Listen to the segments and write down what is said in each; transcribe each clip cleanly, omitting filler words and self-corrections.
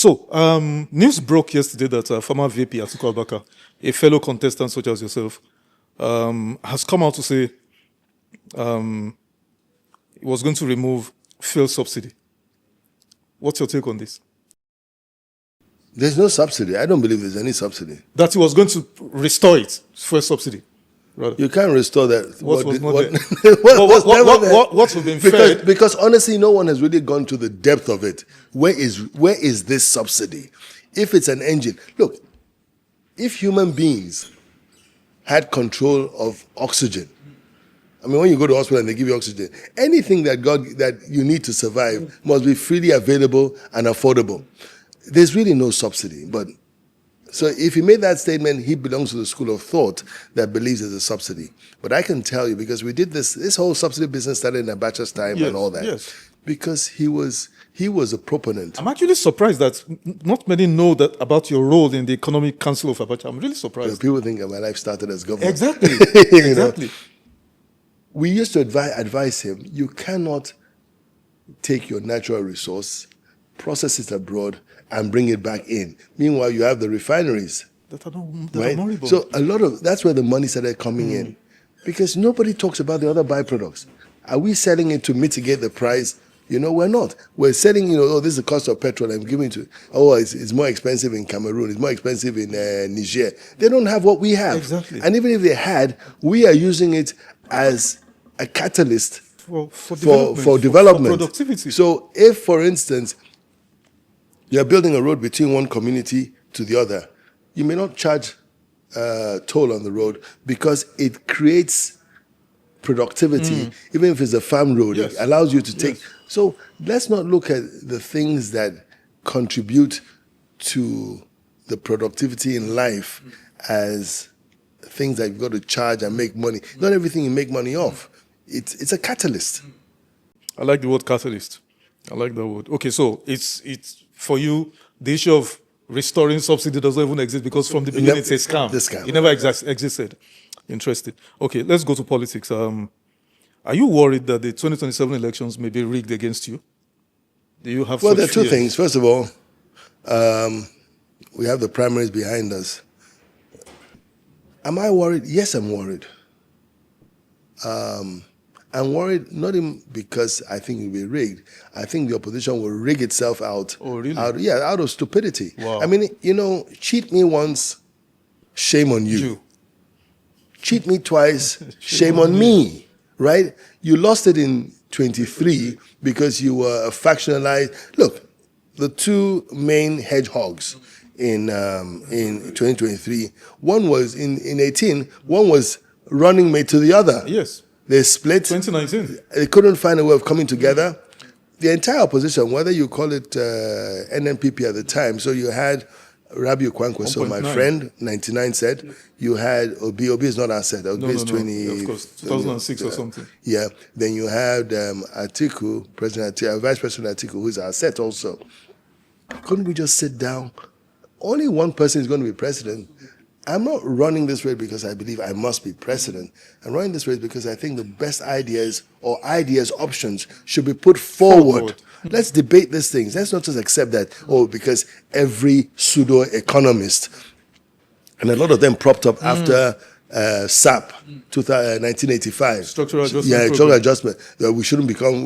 So, news broke yesterday that former VP Atiku Abacha, a fellow contestant such as yourself, has come out to say he was going to remove fuel subsidy. What's your take on this? There's no subsidy. I don't believe there's any subsidy. That he was going to restore it, fuel subsidy. Rather. You can't restore that. What was been fed? Because honestly, no one has really gone to the depth of it. Where is this subsidy? If it's an engine, look, if human beings had control of oxygen, I mean, when you go to hospital and they give you oxygen, anything that you need to survive must be freely available and affordable. There's really no subsidy. But so if he made that statement, he belongs to the school of thought that believes there's a subsidy. But I can tell you, because we did this whole subsidy business started in Abacha's time and all that. Yes. Because he was a proponent. I'm actually surprised that not many know that about your role in the Economic Council of Abacha. I'm really surprised. People think my life started as governor. Exactly. Exactly. Know? We used to advise him, you cannot take your natural resource, process it abroad, and bring it back in. Meanwhile, you have the refineries. That are right? horrible. So that's where the money started coming in. Because nobody talks about the other byproducts. Are we selling it to mitigate the price? We're not. We're selling, this is the cost of petrol. I'm giving to, it's more expensive in Cameroon. It's more expensive in Niger. They don't have what we have. Exactly. And even if they had, we are using it as a catalyst for development. For productivity. So if, for instance, you're building a road between one community to the other, you may not charge toll on the road because it creates productivity, even if it's a farm road. Yes. It allows you to take. Yes. So let's not look at the things that contribute to the productivity in life as things that you've got to charge and make money. Not everything you make money off. It's a catalyst. I like the word catalyst. I like that word. Okay, so it's for you, the issue of restoring subsidy doesn't even exist because from the beginning it's a scam. The scam. It never existed. Interesting. Okay, let's go to politics. Are you worried that the 2027 elections may be rigged against you? Do you have? Well, there are two things. First of all, we have the primaries behind us. Am I worried? Yes, I'm worried. I'm worried not even because I think it will be rigged. I think the opposition will rig itself out. Oh, really? Out of stupidity. Wow. I mean, cheat me once, shame on you. Cheat me twice, shame on me, right? You lost it in 23 because you were a factionalized. Look, the two main hedgehogs in 2023, one was in 18, one was running mate to the other. Yes. They split. 2019. They couldn't find a way of coming together. The entire opposition, whether you call it NNPP at the time, so you had Rabiu Kwankwaso, my friend, 99 said. You had Obi is not our set. Obi is 20. Of course, 2006 or something. Yeah. Then you had Atiku, Vice President Atiku, who's our set also. Couldn't we just sit down? Only one person is going to be president. I'm not running this race because I believe I must be president. I'm running this race because I think the best ideas or options should be put forward. Let's debate these things. Let's not just accept that, because every pseudo-economist, and a lot of them propped up after SAP, 1985. Structural adjustment. Yeah, structural adjustment. We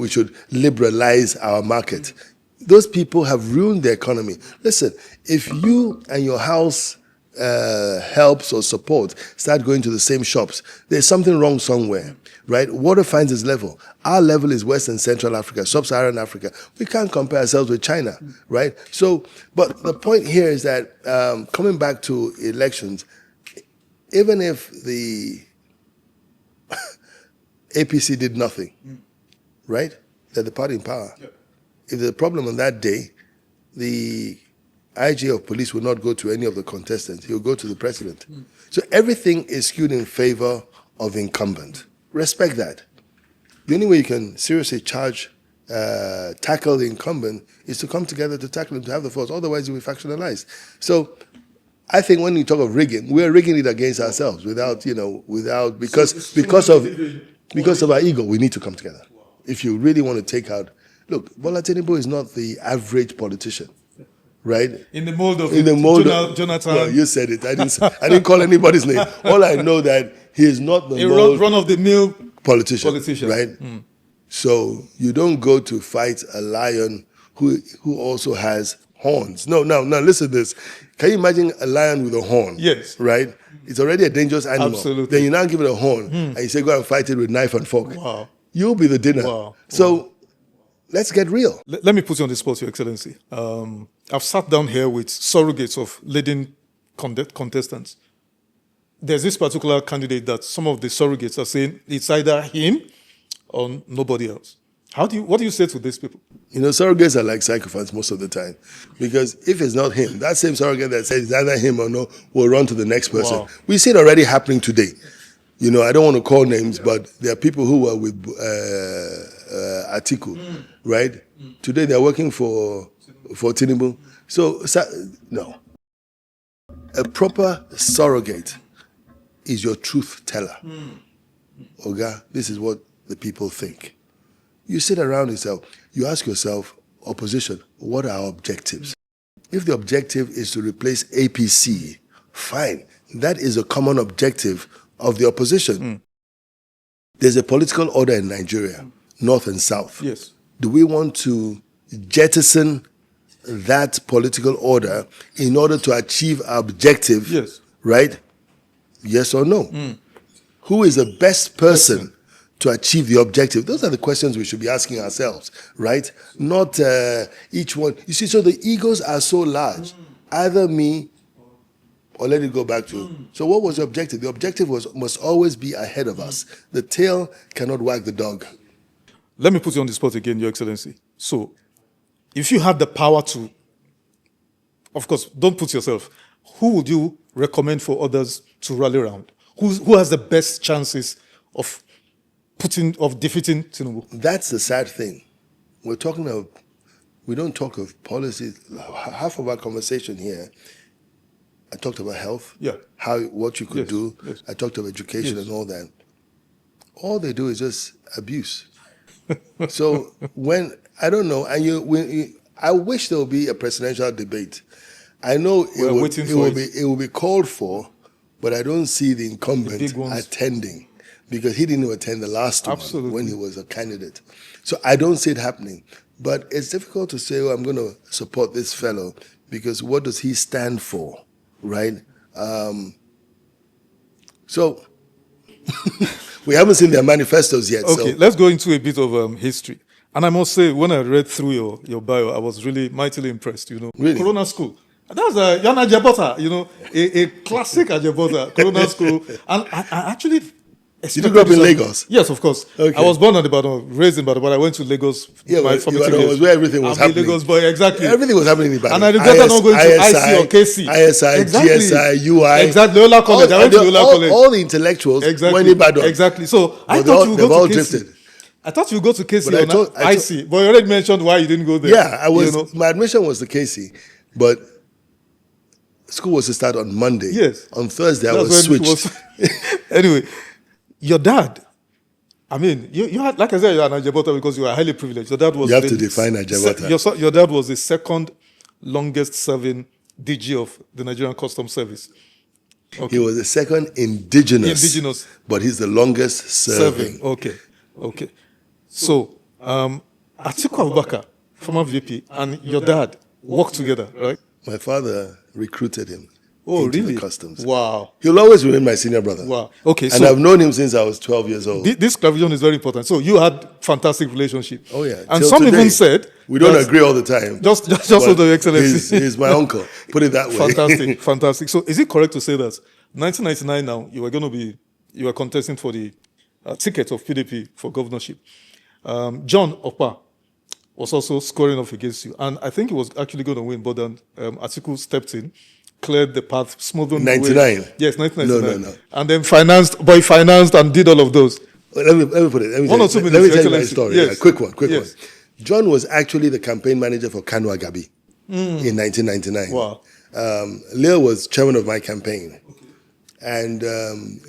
should liberalize our market. Those people have ruined the economy. Listen, if you and your house helps or support start going to the same shops, there's something wrong somewhere, right? Water finds its level. Our level is West and Central Africa, Sub-Saharan Africa. We can't compare ourselves with China, right? So, but the point here is that coming back to elections, even if the APC did nothing, right? They're the party in power. Yep. If there's a problem on that day, the IG of police will not go to any of the contestants. He'll go to the president. So everything is skewed in favor of incumbent. Respect that. The only way you can seriously tackle the incumbent is to come together to tackle him, to have the force. Otherwise, you'll be factionalized. So I think when you talk of rigging, we're rigging it against ourselves because of our ego. We need to come together. If you really want to take out, look, Bola Tinubu is not the average politician. right? In the mold of Jonathan. Well, you said it. I didn't call anybody's name. All I know that he is not the mold run-of-the-mill politician, right? So you don't go to fight a lion who also has horns. No, listen to this. Can you imagine a lion with a horn? Yes. Right? It's already a dangerous animal. Absolutely. Then you now give it a horn and you say, go and fight it with knife and fork. Wow. You'll be the dinner. Wow. So let's get real. Let me put you on the spot, Your Excellency. I've sat down here with surrogates of leading contestants. There's this particular candidate that some of the surrogates are saying it's either him or nobody else. What do you say to these people? Surrogates are like sycophants most of the time. Because if it's not him, that same surrogate that says it's either him or no will run to the next person. Wow. We see it already happening today. I don't want to call names, but there are people who were with Atiku, right? Today they're working for Tinubu. So, no. A proper surrogate is your truth teller. Oga, this is what the people think. You sit around yourself, you ask yourself, opposition, what are our objectives? If the objective is to replace APC, fine. That is a common objective of the opposition. There's a political order in Nigeria, North and South. Yes. Do we want to jettison that political order in order to achieve our objective? Yes. Right? Yes or no? Who is the best person to achieve the objective? Those are the questions we should be asking ourselves, right? Not each one. You see, so the egos are so large. Either me or let it go back to. So what was the objective? The objective must always be ahead of us. The tail cannot wag the dog. Let me put you on the spot again, Your Excellency. So, if you had the power to, of course, don't put yourself, who would you recommend for others to rally around? Who has the best chances of defeating Tinubu? That's the sad thing. We don't talk of policies. Half of our conversation here, I talked about health, what you could do. Yes. I talked about education and all that. All they do is just abuse. So I don't know, I wish there would be a presidential debate. I know it will be called for, but I don't see the incumbent attending because he didn't attend the last one when he was a candidate. So I don't see it happening. But it's difficult to say, I'm going to support this fellow because what does he stand for, right? So we haven't seen their manifestos yet. Okay, so. Let's go into a bit of history. And I must say, when I read through your bio, I was really mightily impressed. Really? Corona School. That was Yan Ajebota, a classic Ajebota, Corona School. And I actually... Did you grow up in Lagos? Yes, of course. Okay. I was born at Ibadan, raised in Ibadan, but I went to Lagos. Yeah, was where everything was happening. Lagos boy, exactly. Everything was happening in Ibadan. And I regretted not going to IC or KC. ISI, exactly. GSI, UI. Exactly, Lola College. I went to Lola College. All the intellectuals were in Ibadan. Exactly. So I thought you would go to KC. Drifted. I thought you would go to KC or IC, but you already mentioned why you didn't go there. Yeah, my admission was to KC, but school was to start on Monday. Yes. On Thursday, I was switched. Anyway, your dad, I mean, you had, like I said, you're an Ajebota because you are highly privileged. Your dad was you have to define Ajebota. Your dad was the second longest serving DG of the Nigerian Customs Service. Okay. He was the second indigenous, but he's the longest serving. Okay. So, Atiku Abubakar, former VP, and your dad worked together, right? My father recruited him. Oh, into really? The customs. Wow. He'll always remain my senior brother. Wow. Okay. And I've known him since I was 12 years old. This clarification is very important. So you had fantastic relationship. Oh yeah. And some even said we don't agree all the time. Just so the Excellency. He's my uncle. Put it that way. Fantastic. So is it correct to say that 1999 now you were contesting for the ticket of PDP for governorship? John Opa was also scoring off against you, and I think he was actually going to win, but then Atiku stepped in, cleared the path, smoothed the 99. way. Yes, 1999. No. And then financed and did all of those. Well, let me put it. Let me tell you my story. Yes. Quick one. John was actually the campaign manager for Kanu Agabi in 1999. Wow. Leo was chairman of my campaign. And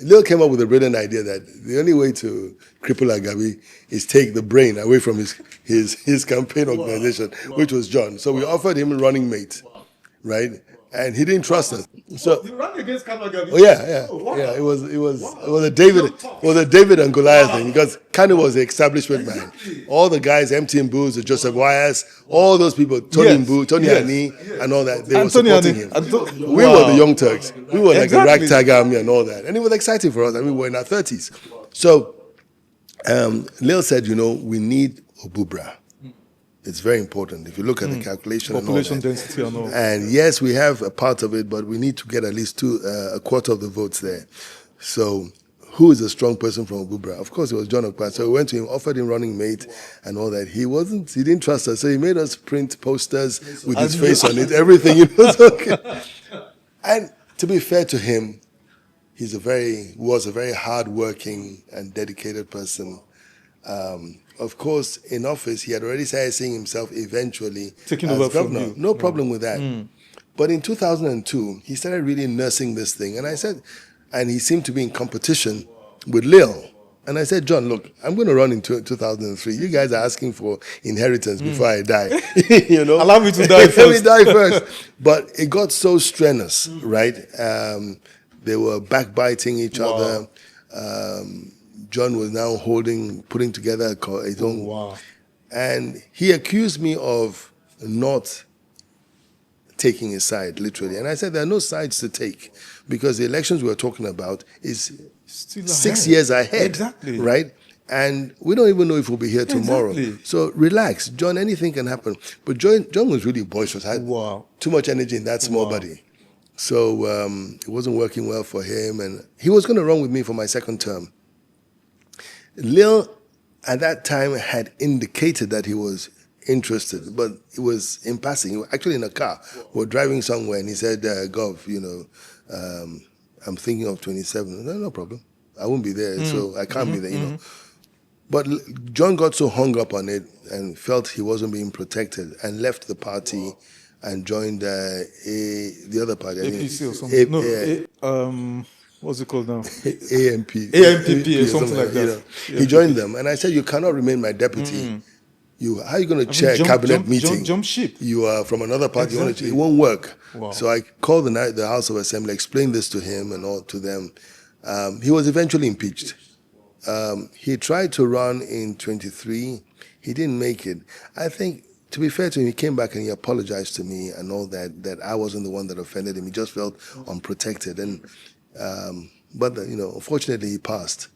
Leo came up with a brilliant idea that the only way to cripple Agabi is take the brain away from his campaign organization, which was John. So we offered him running mate. right? And he didn't trust us. So You ran against Ken Nnamani. oh yeah. Oh, wow. Yeah, it was a David and Goliath thing, because Kanu was the establishment man. All the guys, MT Mbu, the Joseph Wyas, all those people, Tony Yes, Mbu, Tony yes. Ani, and all that, they were Anthony supporting Ani- him. Anto- We were Wow. the Young Turks. We were like Exactly. the ragtag army and all that, and it was exciting for us. And we were in our 30s. So Lil said, we need Obubra. It's very important. If you look at the calculation and all Population that. density and all. And yes, we have a part of it, but we need to get at least a quarter of the votes there. So who is a strong person from Obubra? Of course, it was John Okpa. So we went to him, offered him running mate and all that. He didn't trust us. So he made us print posters with his face on it, everything. Was okay. And to be fair to him, was a very hardworking and dedicated person. Of course, in office, he had already started seeing himself eventually Taking as over from governor. you. No problem with that. But in 2002, he started really nursing this thing. And he seemed to be in competition with Lil. And I said, John, look, I'm going to run in 2003. You guys are asking for inheritance before I die. Allow me to die Let me first. die first. But it got so strenuous, right? They were backbiting each other. John was now putting together his own. Wow. And he accused me of not taking his side, literally. And I said, there are no sides to take, because the elections we're talking about is Still 6 ahead. years ahead. Exactly. Right? And we don't even know if we'll be here tomorrow. Exactly. So relax, John, anything can happen. But John was really boisterous, had Wow. too much energy in that small body. So it wasn't working well for him. And he was going to run with me for my second term. Lil, at that time, had indicated that he was interested, but it was in passing. He was actually in a car. We were driving somewhere, and he said, Gov, I'm thinking of 27. No problem. I won't be there, so I can't be there, But John got so hung up on it and felt he wasn't being protected and left the party and joined the other party. APC or something. What's it called now? AMP. AMPP or something like that. He joined them, and I said, you cannot remain my deputy. How are you going to chair a cabinet meeting? Jump ship. You are from another party. Exactly. It won't work. Wow. So I called the House of Assembly, explained this to him and all to them. He was eventually impeached. He tried to run in 23. He didn't make it. I think, to be fair to him, he came back and he apologized to me and all that I wasn't the one that offended him. He just felt unprotected. But unfortunately, he passed.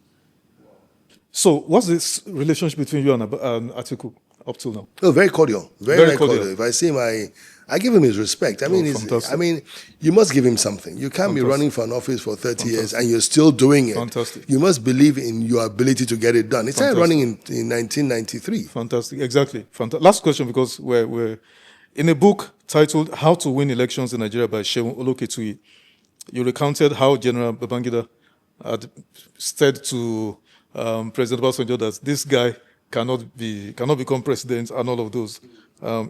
So, what's this relationship between you and Atiku up till now? No, very cordial. Very cordial. If I see him, I give him his respect. Fantastic. You must give him something. You can't be running for an office for 30 years and you're still doing it. Fantastic. You must believe in your ability to get it done. He started running in 1993. Fantastic. Exactly. Last question, because we're in a book titled How to Win Elections in Nigeria by Seun Oloketui. You recounted how General Babangida had said to President Obasanjo that this guy cannot become president and all of those.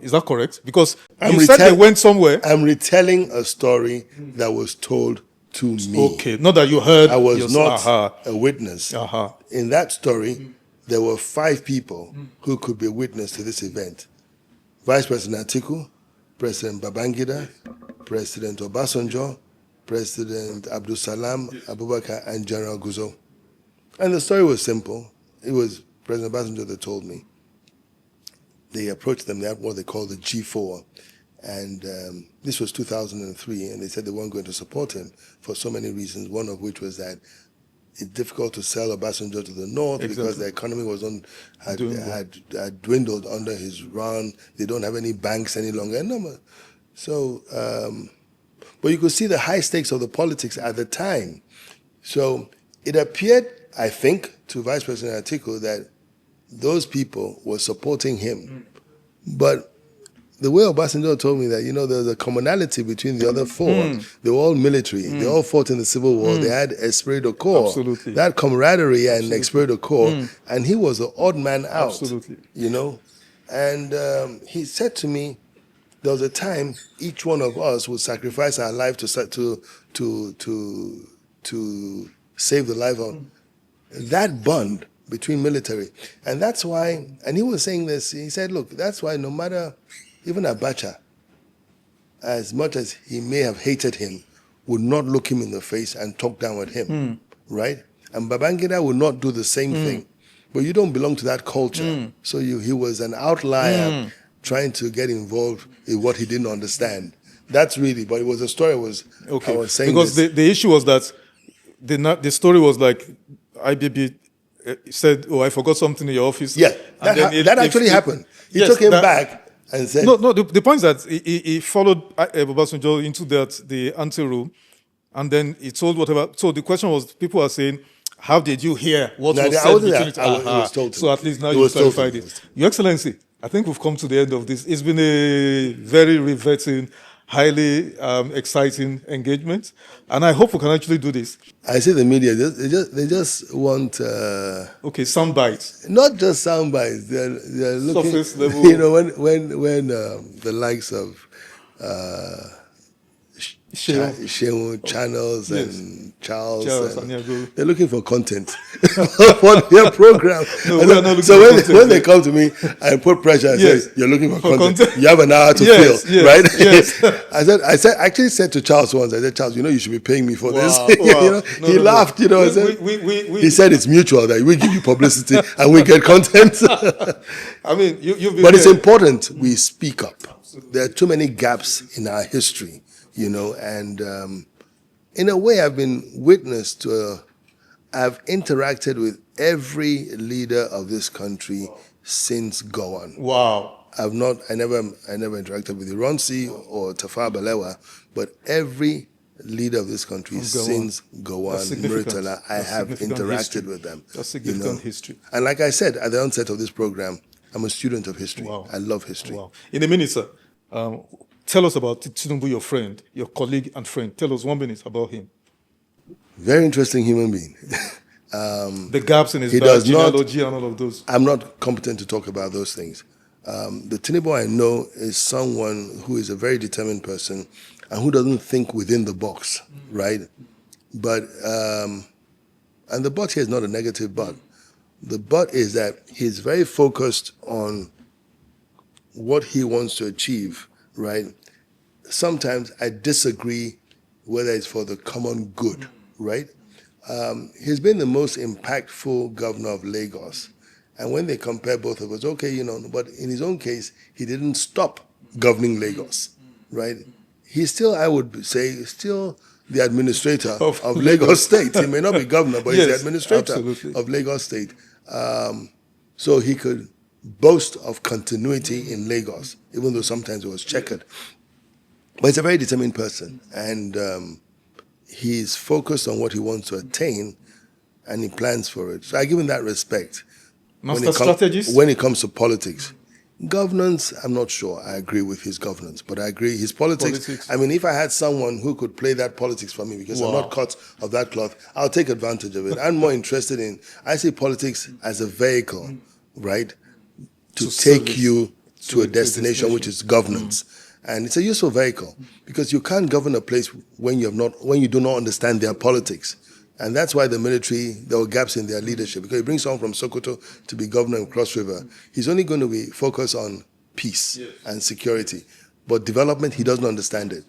Is that correct? Because you said they went somewhere. I'm retelling a story that was told to me. Okay, not that you heard. I was not a witness. Uh-huh. In that story, there were 5 people who could be a witness to this event. Vice President Atiku, President Babangida, President Obasanjo, President Abdul Salam Abubakar, and General Guzo. And the story was simple. It was President Obasanjo that told me. They approached them, they had what they call the G4. And this was 2003, and they said they weren't going to support him for so many reasons, one of which was that it's difficult to sell Obasanjo to the north because the economy was had dwindled under his run. They don't have any banks any longer. So, but you could see the high stakes of the politics at the time. So it appeared, I think, to Vice President Atiku that those people were supporting him. But the way Obasanjo told me that, there's a commonality between the other 4. They were all military. They all fought in the Civil War. They had esprit de corps. Absolutely. That camaraderie and esprit de corps. And he was the odd man out. Absolutely. And he said to me, there was a time each one of us would sacrifice our life to save the life of that bond between military. And that's why, and he was saying this, he said, look, that's why no matter, even Abacha, as much as he may have hated him, would not look him in the face and talk down with him, right? And Babangida would not do the same thing. But you don't belong to that culture. So he was an outlier trying to get involved in what he didn't understand. That's really, but it was a story I was saying because the issue was that the story was like IBB said, "Oh, I forgot something in your office." Yeah, that actually happened. He took him back and said, "No. The point is that he followed Obasanjo into the ante room, and then he told whatever." So the question was, people are saying, "How did you hear what was said between it?" was told to so me. at least now you clarified it. Your Excellency, I think we've come to the end of this. It's been a very riveting, highly exciting engagement, and I hope we can actually do this. I see the media, they just want... sound bites. Not just sound bites. They're looking... Surface level. You know, when the likes of... Shehu Channels and Charles and they're looking for content for their program. When they come to me and put pressure and say, "You're looking for content. You have an hour to fill," right? Yes. I actually said to Charles once, I said, "Charles, you should be paying me for this." He laughed. He said it's mutual, that we give you publicity and we get content. I mean, but it's important we speak up. There are too many gaps in our history. And in a way, I've been witness to, I've interacted with every leader of this country since Gowon. Wow. I never interacted with Ironsi or Tafawa Balewa, but every leader of this country since Gowon, Muritala, I have interacted with them. That's significant history. And like I said at the onset of this program, I'm a student of history. Wow. I love history. Wow. In a minute, sir, tell us about Tinubu, your friend, your colleague and friend. Tell us 1 minute about him. Very interesting human being. The gaps in his genealogy and all of those. I'm not competent to talk about those things. The Tinubu I know is someone who is a very determined person and who doesn't think within the box, right? But, and the but here is not a negative but. The but is that he's very focused on what he wants to achieve, right? Sometimes I disagree whether it's for the common good, right? He's been the most impactful governor of Lagos. And when they compare both of us, but in his own case, he didn't stop governing Lagos, right? He's still, I would say, still the administrator of Lagos State. He may not be governor, but he's the administrator of Lagos State. So he could boast of continuity in Lagos, even though sometimes it was checkered. But he's a very determined person, and he's focused on what he wants to attain, and he plans for it. So I give him that respect. Master strategist? When it comes to politics. Governance, I'm not sure I agree with his governance, but I agree his politics. I mean, if I had someone who could play that politics for me, because I'm not cut of that cloth, I'll take advantage of it. I'm more interested in, I see politics as a vehicle, right, to take you to a destination, which is governance. And it's a useful vehicle because you can't govern a place when you do not understand their politics. And that's why the military, there were gaps in their leadership, because he brings someone from Sokoto to be governor of Cross River. He's only going to be focused on peace and security. But development, he doesn't understand it.